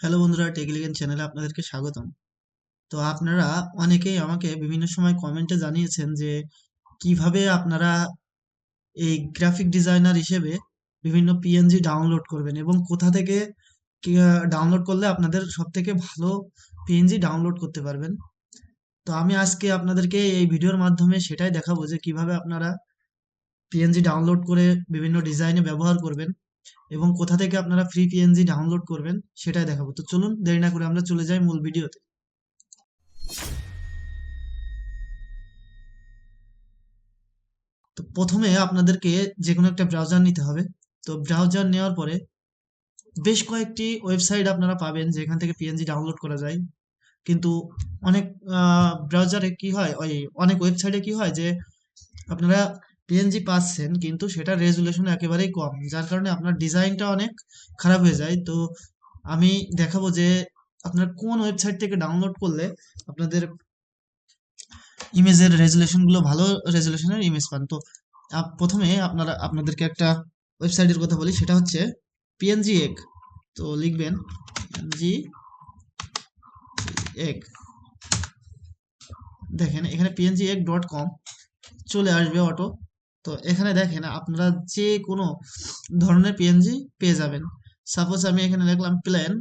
Hello বন্ধুরা, টেকলিগেন চ্যানেলে আপনাদেরকে স্বাগতম। তো আপনারা অনেকেই আমাকে বিভিন্ন সময় কমেন্টে জানিয়েছেন যে কিভাবে আপনারা এই গ্রাফিক ডিজাইনার হিসেবে বিভিন্ন পিএনজি ডাউনলোড করবেন এবং কোথা থেকে ডাউনলোড করলে আপনাদের সব থেকে ভালো পিএনজি ডাউনলোড করতে পারবেন। তো আমি আজকে আপনাদেরকে এই ভিডিওর মাধ্যমে সেটাই দেখাবো যে কিভাবে আপনারা পিএনজি ডাউনলোড করে বিভিন্ন ডিজাইনে ব্যবহার করবেন এবং কোথা থেকে আপনারা ফ্রি পিএনজি ডাউনলোড করবেন সেটাই দেখাবো। তো চলুন দেরি না করে আমরা চলে যাই মূল ভিডিওতে। তো প্রথমে আপনাদেরকে যে কোনো একটা ব্রাউজার নিতে হবে। তো ব্রাউজার নেওয়ার পরে বেশ কয়েকটি ওয়েবসাইট আপনারা পাবেন যেখান থেকে পিএনজি ডাউনলোড করা যায়। কিন্তু অনেক ব্রাউজারে কি হয়, ওই অনেক ওয়েবসাইটে কি হয় যে আপনারা পিএনজি পাচ্ছেন কিন্তু সেটা রেজুলেশন একেবারেই কম, যার কারণে আপনার ডিজাইনটা অনেক খারাপ হয়ে যায়। তো আমি দেখাবো যে আপনার কোন ওয়েবসাইট থেকে ডাউনলোড করলে আপনাদের ইমেজের রেজুলেশন গুলো ভালো রেজুলেশনের ইমেজ পান। তো প্রথমে আপনাদেরকে একটা ওয়েবসাইটের কথা বলি, সেটা হচ্ছে পিএনজি এক। তো লিখবেন পিএনজি এক, দেখেন এখানে pngek.com চলে আসবে অটো। তো এখানে দেখেন আপনারা যে কোনো ধরনের পিএনজি পেয়ে যাবেন। সাপোজ আমি এখানে লিখলাম প্লেন,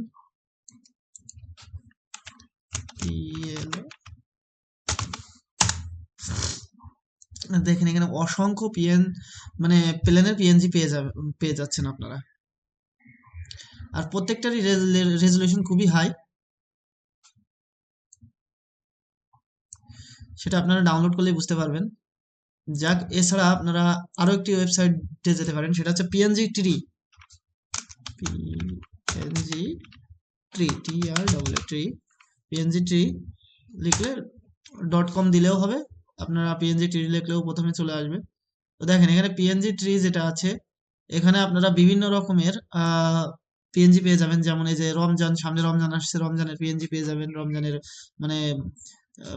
দেখেন এখানে অসংখ্য মানে প্লেনের পিএনজি পেয়ে যাচ্ছেন আপনারা। আর প্রত্যেকটারই রেজুলেশন খুবই হাই, সেটা আপনারা ডাউনলোড করলেই বুঝতে পারবেন। যাক, এছাড়া আপনারা আরো একটি ওয়েবসাইটে যেতে পারেন, সেটা হচ্ছে PNG tree. PNG tree, tree, PNG tree লিখলে .com দিলেও হবে। আপনারা পিএনজি ট্রি লিখলেও প্রথমে চলে আসবে। তো দেখেন এখানে পিএনজি ট্রি যেটা আছে, এখানে আপনারা বিভিন্ন রকমের পিএনজি পেয়ে যাবেন। যেমন এই যে রমজান, সামনে রমজান আসছে, রমজানের পিএনজি পেয়ে যাবেন, রমজানের মানে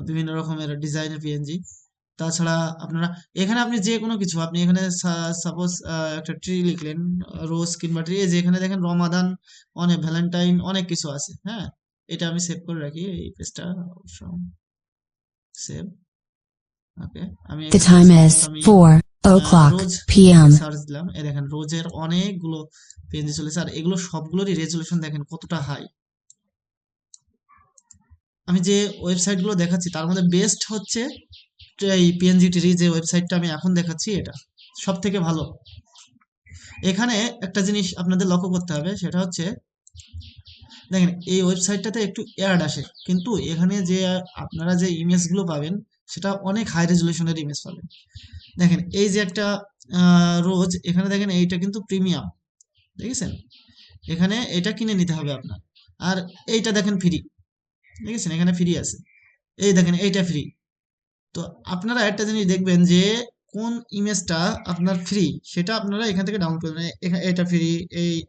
বিভিন্ন রকমের ডিজাইনের পিএনজি। তাছাড়া আপনারা এখানে আপনি যে কোনো কিছু, আপনি এখানে সাপোজ একটা ট্রি লিখলেন, রোজ কিংবা ট্রি, এই যে এখানে দেখেন রমাদান, অনেক ভ্যালেন্টাইন, অনেক কিছু আছে। হ্যাঁ, এটা আমি সেভ করে রাখি, এই পেজটা অবশ্য সেভ। ওকে, আমি The এখানে time সাপোজ is আমি 4 o'clock রোজ p.m. সার্চ দিলাম, এই দেখেন রোজের অনেকগুলো পিএনজি চলেছে, আর এগুলো সবগুলোরই রেজুলেশন দেখেন কতটা হাই। আমি যে ওয়েবসাইটগুলো দেখাচ্ছি তার মধ্যে বেস্ট হচ্ছে এই পিএনজি ট্রি, যে ওয়েবসাইটটা আমি এখন দেখাচ্ছি এটা সব থেকে ভালো। এখানে একটা জিনিস আপনাদের লক্ষ্য করতে হবে, সেটা হচ্ছে দেখেন এই ওয়েবসাইটটাতে একটু অ্যাড আসে, কিন্তু এখানে যে আপনারা যে ইমেজগুলো পাবেন সেটা অনেক হাই রেজুলেশনের ইমেজ পাবেন। দেখেন এই যে একটা রোজ, এখানে দেখেন এইটা কিন্তু প্রিমিয়াম, দেখেছেন? এখানে এটা কিনে নিতে হবে আপনার। আর এইটা দেখেন ফ্রি, দেখেছেন এখানে ফ্রি আছে। এই দেখেন এইটা ফ্রি। তো আপনারা একটা জিনিস দেখবেন যে কোন ইমেজটা আপনার ফ্রি সেটা আপনারা এখান থেকে ডাউনলোড করবেন। এখানে এটা ফ্রি,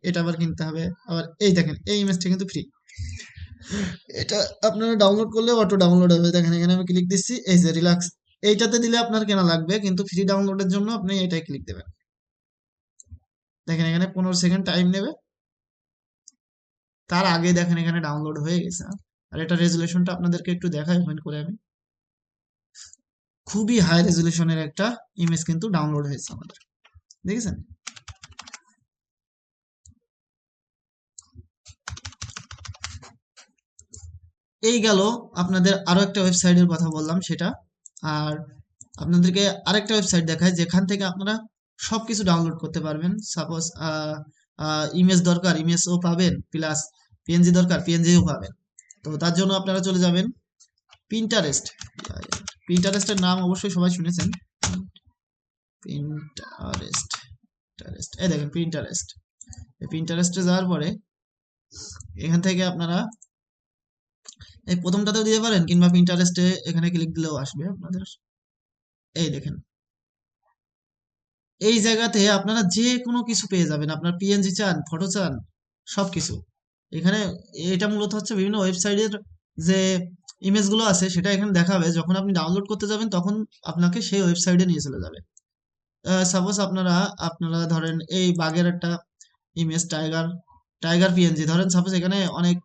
এটা আবার কিনতে হবে। আবার এই দেখেন এই ইমেজটা কিন্তু ফ্রি, এটা আপনারা ডাউনলোড করলে অটো ডাউনলোড হবে। দেখেন এখানে আমি ক্লিক দিচ্ছি, এই যে রিল্যাক্স, এইটাতে দিলে আপনার কেনা লাগবে, কিন্তু ফ্রি ডাউনলোডের জন্য আপনি এটাই ক্লিক দেবেন। দেখেন এখানে 15 সেকেন্ড টাইম নেবে, তার আগে দেখেন এখানে ডাউনলোড হয়ে গেছে। আর এটা রেজুলেশনটা আপনাদেরকে একটু দেখাই ওপেন করে আমি, খুবই হাই রেজুলেশনের একটা ইমেজ কিন্তু ডাউনলোড হয়েছে আমাদের, দেখেছেন? এই গেল আপনাদের আরো একটা ওয়েবসাইটের কথা বললাম সেটা। আর আপনাদেরকে আরেকটা ওয়েবসাইট দেখায় যেখান থেকে আপনারা সবকিছু ডাউনলোড করতে পারবেন। সাপোজ ইমেজ দরকার, ইমেজও পাবেন, প্লাস পিএনজি দরকার, পিএনজিও পাবেন। তো তার জন্য আপনারা চলে যাবেন পিন্টারেস্ট। পিন্টারেস্টের নাম অবশ্যই সবাই শুনেছেন, পিন্টারেস্ট। এই দেখেন পিন্টারেস্ট, এই পিন্টারেস্টে যাওয়ার পরে এখান থেকে আপনারা এই প্রথমটাতেও দিতে পারেন, কিংবা পিন্টারেস্টে এখানে ক্লিক দিলেও আসবে আপনাদের। এই দেখেন এই জায়গাতে আপনারা যে কোনো কিছু পেয়ে যাবেন, আপনার পিএনজি চান, ফটো চান, সবকিছু এখানে। এটা মূলত হচ্ছে বিভিন্ন ওয়েবসাইটের যে ইমেজগুলো আছে সেটা এখানে দেখাবে, যখন আপনি ডাউনলোড করতে যাবেন তখন আপনাকে সেই ওয়েবসাইটে নিয়ে চলে যাবে। সাপোজ আপনারা আপনারা ধরেন এই বাঘের একটা ইমেজ, টাইগার, টাইগার পিএনজি ধরেন সাপোজ এখানে অনেক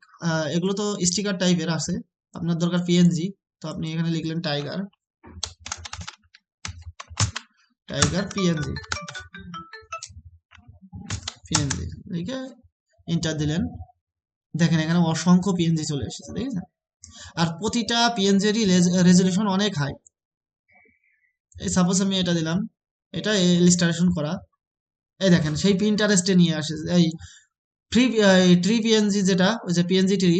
এগুলো তো স্টিকার টাইপের আছে, আপনার দরকার পিএনজি, তো আপনি এখানে লিখলেন টাইগার, টাইগার পিএনজি, পিএনজি লিখে এন্টার দিলেন। দেখেন এখানে অসংখ্য পিএনজি চলে এসেছে, দেখেছেন? আর প্রতিটা পিএনজিরই রেজলিউশন অনেক হাই। এই সাপোজ আমি এটা দিলাম, এটা ইলিস্ট্রেশন করা। এই দেখেন সেই পিন্টারেস্টে নিয়ে আসে, এই ফ্রি ট্রি পিএনজি, যেটা ওই যে পিএনজি ট্রি,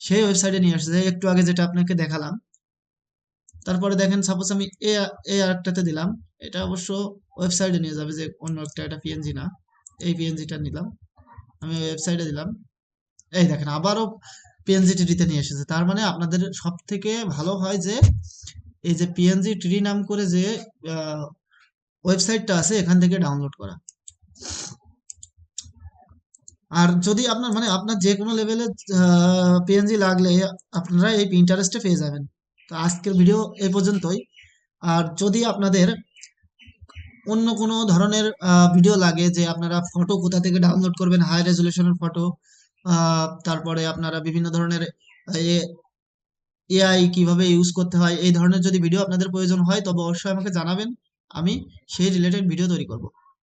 সেই ওয়েবসাইটে নিয়ে আসছে একটু আগে যেটা আপনাকে দেখালাম। তারপরে দেখেন সাপোজ আমি এই আরেকটাতে দিলাম, এটা অবশ্য ওয়েবসাইটে নিয়ে যাবে, যে অন্য একটা, এটা পিএনজি না, এই পিএনজিটা নিলাম, আমি ওয়েবসাইটে দিলাম। এই দেখেন আবারও পিএনজি ট্রিতে নিয়ে এসেছে। তার মানে আপনাদের সব থেকে ভালো হয় যে এই যে পিএনজি ট্রি নাম করে যে ওয়েবসাইটটা আছে, এখান থেকে ডাউনলোড করা। আর যদি আপনার মানে আপনার যে কোনো লেভেলে পিএনজি লাগলে আপনারা এই পিন্টারেস্টে পেয়ে যাবেন। তো আজকের ভিডিও এই পর্যন্তই। আর যদি আপনাদের অন্য কোনো ধরনের ভিডিও লাগে, যে আপনারা ফটো কোথা থেকে ডাউনলোড করবেন, হাই রেজলিউশনের ফটো, তারপরে আপনারা বিভিন্ন ধরনের এআই কিভাবে ইউজ করতে হয়, এই ধরনের যদি ভিডিও আপনাদের প্রয়োজন হয়, তবে অবশ্যই আমাকে জানাবেন, আমি সেই রিলেটেড ভিডিও তৈরি করব।